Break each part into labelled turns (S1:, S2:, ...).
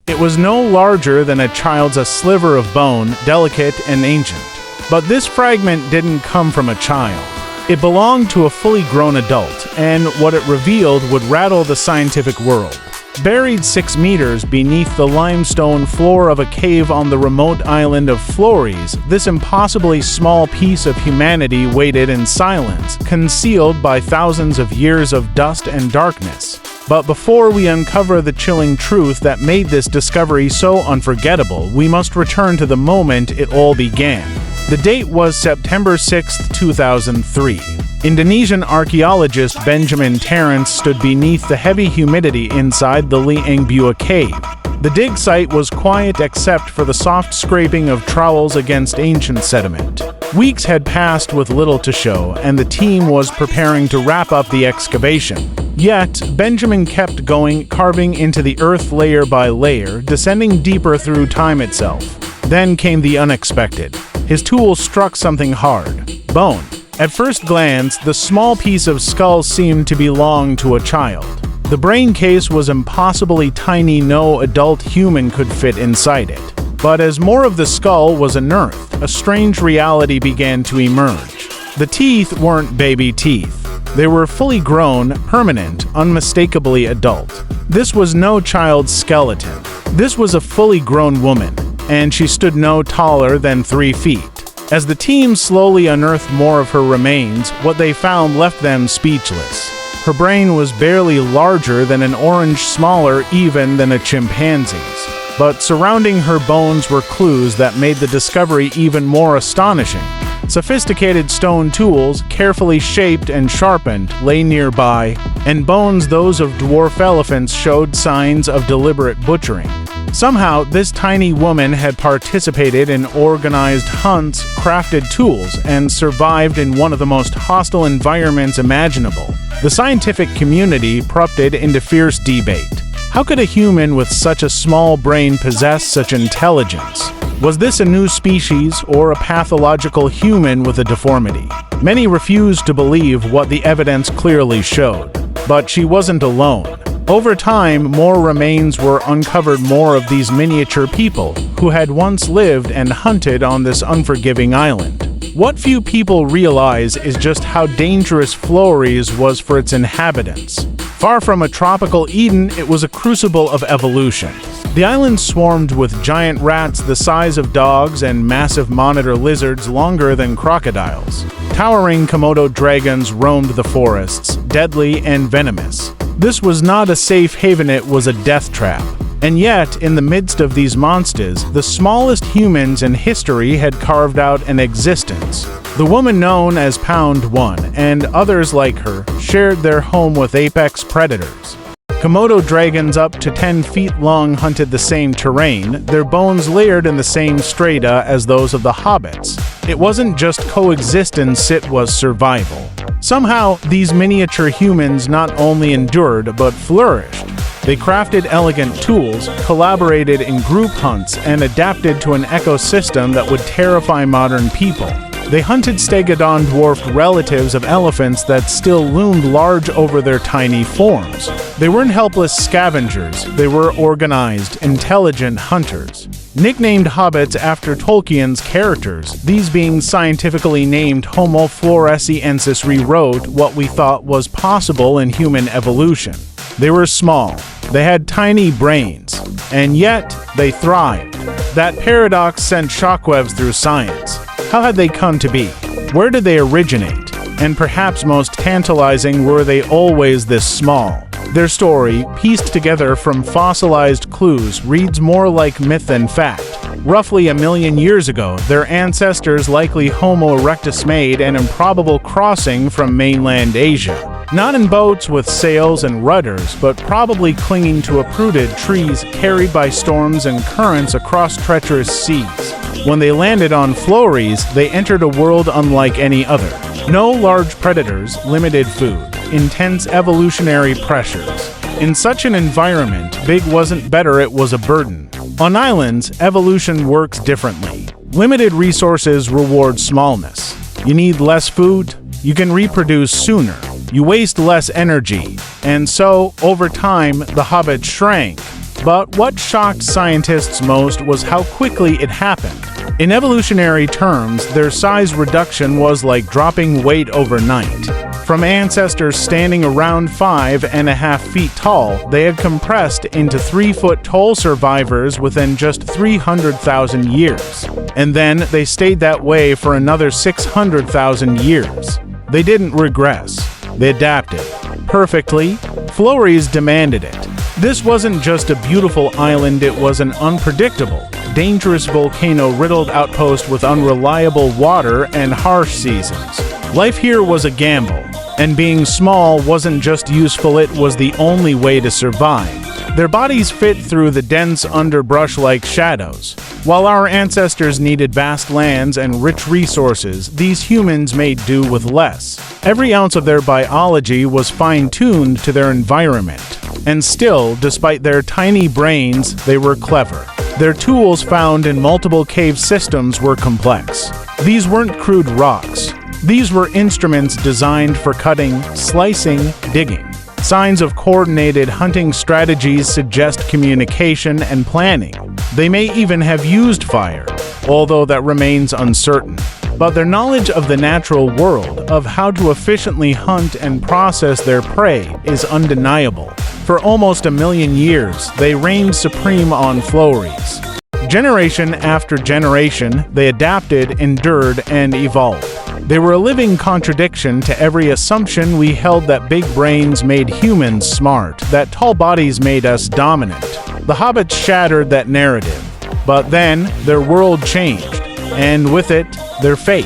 S1: It was no larger than a child's a sliver of bone, delicate and ancient. But this fragment didn't come from a child. It belonged to a fully grown adult, and what it revealed would rattle the scientific world. Buried 6 meters beneath the limestone floor of a cave on the remote island of Flores, this impossibly small piece of humanity waited in silence, concealed by thousands of years of dust and darkness. But before we uncover the chilling truth that made this discovery so unforgettable, we must return to the moment it all began. The date was September 6, 2003. Indonesian archaeologist Benjamin Terence stood beneath the heavy humidity inside the Liangbua cave. The dig site was quiet except for the soft scraping of trowels against ancient sediment. Weeks had passed with little to show, and the team was preparing to wrap up the excavation. Yet, Benjamin kept going, carving into the earth layer by layer, descending deeper through time itself. Then came the unexpected. His tool struck something hard. Bone. At first glance, the small piece of skull seemed to belong to a child. The brain case was impossibly tiny, no adult human could fit inside it. But as more of the skull was unearthed, a strange reality began to emerge. The teeth weren't baby teeth. They were fully grown, permanent, unmistakably adult. This was no child's skeleton. This was a fully grown woman, and she stood no taller than 3 feet. As the team slowly unearthed more of her remains, what they found left them speechless. Her brain was barely larger than an orange, smaller even than a chimpanzee's. But surrounding her bones were clues that made the discovery even more astonishing. Sophisticated stone tools, carefully shaped and sharpened, lay nearby, and bones those of dwarf elephants showed signs of deliberate butchering. Somehow, this tiny woman had participated in organized hunts, crafted tools, and survived in one of the most hostile environments imaginable. The scientific community erupted into fierce debate. How could a human with such a small brain possess such intelligence? Was this a new species or a pathological human with a deformity? Many refused to believe what the evidence clearly showed. But she wasn't alone. Over time, more remains were uncovered, more of these miniature people who had once lived and hunted on this unforgiving island. What few people realize is just how dangerous Flores was for its inhabitants. Far from a tropical Eden, it was a crucible of evolution. The island swarmed with giant rats the size of dogs and massive monitor lizards longer than crocodiles. Towering Komodo dragons roamed the forests, deadly and venomous. This was not a safe haven, it was a death trap. And yet, in the midst of these monsters, the smallest humans in history had carved out an existence. The woman known as Pound 1 and others like her shared their home with apex predators. Komodo dragons up to 10 feet long hunted the same terrain, their bones layered in the same strata as those of the hobbits. It wasn't just coexistence, it was survival. Somehow, these miniature humans not only endured but flourished. They crafted elegant tools, collaborated in group hunts, and adapted to an ecosystem that would terrify modern people. They hunted stegodon dwarfed relatives of elephants that still loomed large over their tiny forms. They weren't helpless scavengers, they were organized, intelligent hunters. Nicknamed hobbits after Tolkien's characters, these beings scientifically named Homo floresiensis rewrote what we thought was possible in human evolution. They were small, they had tiny brains, and yet they thrived. That paradox sent shockwaves through science. How had they come to be? Where did they originate? And perhaps most tantalizing, were they always this small? Their story, pieced together from fossilized clues, reads more like myth than fact. Roughly 1 million years ago, their ancestors, likely Homo erectus, made an improbable crossing from mainland Asia. Not in boats with sails and rudders, but probably clinging to uprooted trees carried by storms and currents across treacherous seas. When they landed on Flores, they entered a world unlike any other. No large predators, limited food, intense evolutionary pressures. In such an environment, big wasn't better, it was a burden. On islands, evolution works differently. Limited resources reward smallness. You need less food, you can reproduce sooner. You waste less energy, and so, over time, the hobbits shrank. But what shocked scientists most was how quickly it happened. In evolutionary terms, their size reduction was like dropping weight overnight. From ancestors standing around 5.5 feet tall, they had compressed into 3-foot-tall survivors within just 300,000 years. And then they stayed that way for another 600,000 years. They didn't regress. They adapted. Perfectly. Flores demanded it. This wasn't just a beautiful island, it was an unpredictable, dangerous volcano-riddled outpost with unreliable water and harsh seasons. Life here was a gamble, and being small wasn't just useful, it was the only way to survive. Their bodies fit through the dense underbrush like shadows. While our ancestors needed vast lands and rich resources, these humans made do with less. Every ounce of their biology was fine-tuned to their environment. And still, despite their tiny brains, they were clever. Their tools found in multiple cave systems were complex. These weren't crude rocks. These were instruments designed for cutting, slicing, digging. Signs of coordinated hunting strategies suggest communication and planning. They may even have used fire, although that remains uncertain. But their knowledge of the natural world, of how to efficiently hunt and process their prey, is undeniable. For almost 1 million years, they reigned supreme on Flores. Generation after generation, they adapted, endured, and evolved. They were a living contradiction to every assumption we held that big brains made humans smart, that tall bodies made us dominant. The hobbits shattered that narrative. But then, their world changed, and with it, their fate.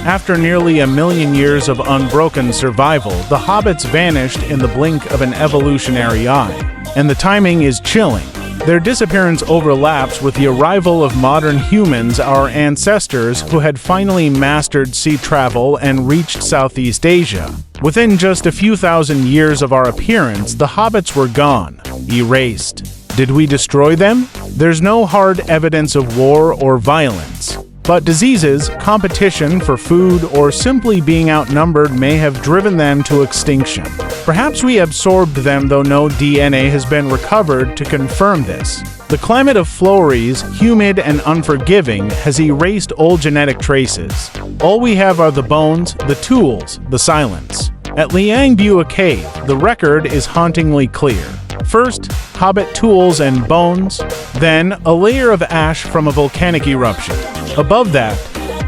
S1: After nearly 1 million years of unbroken survival, the hobbits vanished in the blink of an evolutionary eye. And the timing is chilling. Their disappearance overlaps with the arrival of modern humans, our ancestors who had finally mastered sea travel and reached Southeast Asia. Within just a few thousand years of our appearance, the hobbits were gone, erased. Did we destroy them? There's no hard evidence of war or violence. But diseases, competition for food, or simply being outnumbered may have driven them to extinction. Perhaps we absorbed them, though no DNA has been recovered to confirm this. The climate of Flores, humid and unforgiving, has erased all genetic traces. All we have are the bones, the tools, the silence. At Liang Bua Cave, the record is hauntingly clear. First, hobbit tools and bones, then a layer of ash from a volcanic eruption. Above that,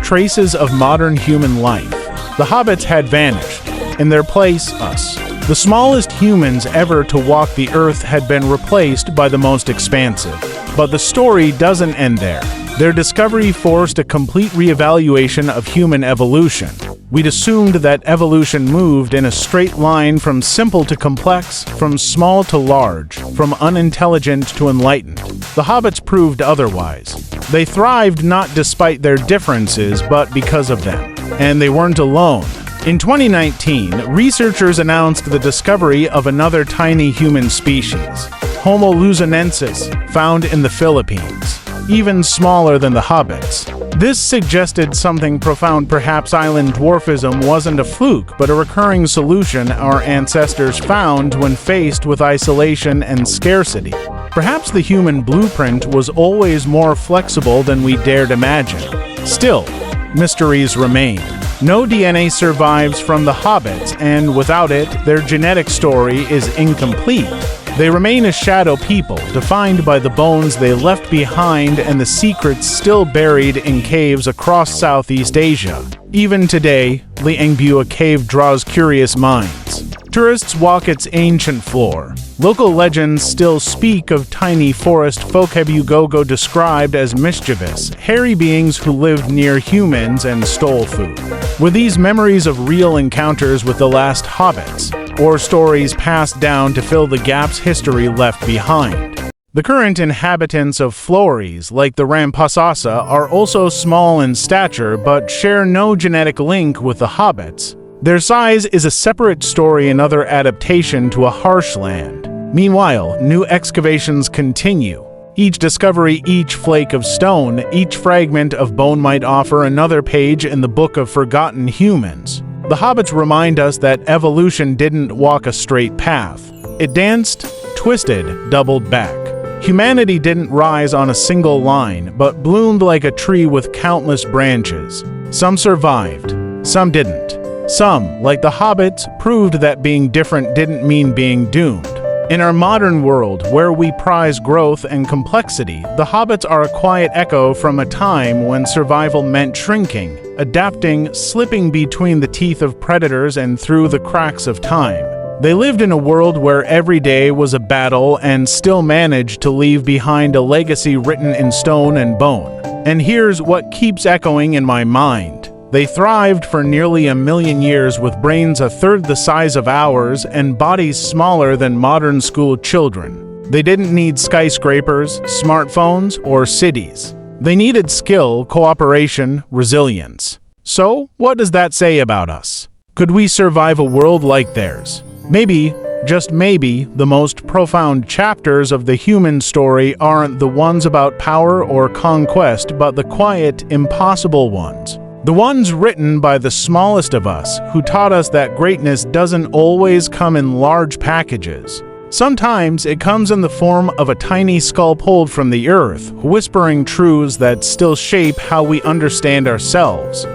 S1: traces of modern human life. The hobbits had vanished. In their place, us. The smallest humans ever to walk the earth had been replaced by the most expansive. But the story doesn't end there. Their discovery forced a complete reevaluation of human evolution. We'd assumed that evolution moved in a straight line from simple to complex, from small to large, from unintelligent to enlightened. The hobbits proved otherwise. They thrived not despite their differences, but because of them. And they weren't alone. In 2019, researchers announced the discovery of another tiny human species, Homo luzonensis, found in the Philippines. Even smaller than the hobbits. This suggested something profound. Perhaps island dwarfism wasn't a fluke, but a recurring solution our ancestors found when faced with isolation and scarcity. Perhaps the human blueprint was always more flexible than we dared imagine. Still, mysteries remain. No DNA survives from the hobbits, and without it, their genetic story is incomplete. They remain a shadow people, defined by the bones they left behind and the secrets still buried in caves across Southeast Asia. Even today, Liang Bua Cave draws curious minds. Tourists walk its ancient floor. Local legends still speak of tiny forest folk Gogo described as mischievous, hairy beings who lived near humans and stole food. Were these memories of real encounters with the last hobbits, or stories passed down to fill the gaps history left behind? The current inhabitants of Flores, like the Rampasasa, are also small in stature but share no genetic link with the hobbits. Their size is a separate story, another adaptation to a harsh land. Meanwhile, new excavations continue. Each discovery, each flake of stone, each fragment of bone might offer another page in the book of forgotten humans. The hobbits remind us that evolution didn't walk a straight path. It danced, twisted, doubled back. Humanity didn't rise on a single line, but bloomed like a tree with countless branches. Some survived, some didn't. Some, like the hobbits, proved that being different didn't mean being doomed. In our modern world, where we prize growth and complexity, the hobbits are a quiet echo from a time when survival meant shrinking, adapting, slipping between the teeth of predators and through the cracks of time. They lived in a world where every day was a battle and still managed to leave behind a legacy written in stone and bone. And here's what keeps echoing in my mind. They thrived for nearly 1,000,000 years with brains a third the size of ours and bodies smaller than modern school children. They didn't need skyscrapers, smartphones, or cities. They needed skill, cooperation, resilience. So, what does that say about us? Could we survive a world like theirs? Maybe, just maybe, the most profound chapters of the human story aren't the ones about power or conquest, but the quiet, impossible ones. The ones written by the smallest of us, who taught us that greatness doesn't always come in large packages. Sometimes it comes in the form of a tiny skull pulled from the earth, whispering truths that still shape how we understand ourselves.